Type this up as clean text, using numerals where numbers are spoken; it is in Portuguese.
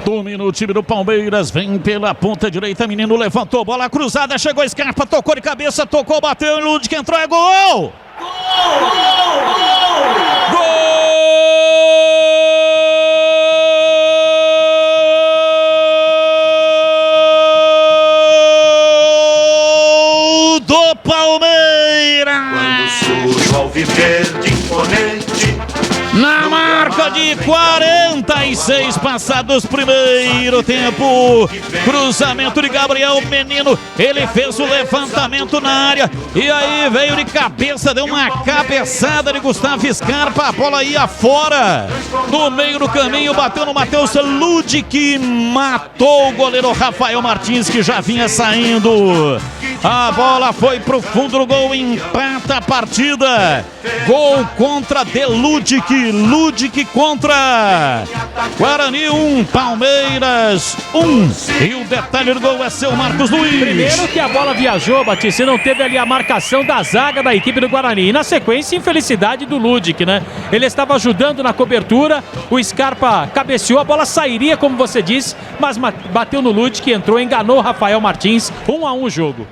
Domina o time do Palmeiras, vem pela ponta direita, menino levantou, bola cruzada, chegou Scarpa, tocou de cabeça, tocou, bateu, Ludwig entrou, é gol! Gol do Palmeiras! Quando surge o alviverde imponente, na marca de 46 passados primeiro tempo, cruzamento de Gabriel Menino, ele fez o levantamento na área e aí veio de cabeça, deu uma cabeçada de Gustavo Scarpa, a bola ia fora, no meio do caminho, bateu no Matheus Ludwig, matou o goleiro Rafael Martins, que já vinha saindo. A bola foi pro fundo do gol, empata a partida. Gol contra de Ludwig contra Guarani 1, Palmeiras 1. E o detalhe do gol é seu Marcos Luiz. Primeiro que a bola viajou, Batista, e não teve ali a marcação da zaga da equipe do Guarani. E na sequência, infelicidade do Ludwig, né? Ele estava ajudando na cobertura, o Scarpa cabeceou, a bola sairia, como você disse, mas bateu no Ludwig, entrou, enganou o Rafael Martins. 1-1 o jogo.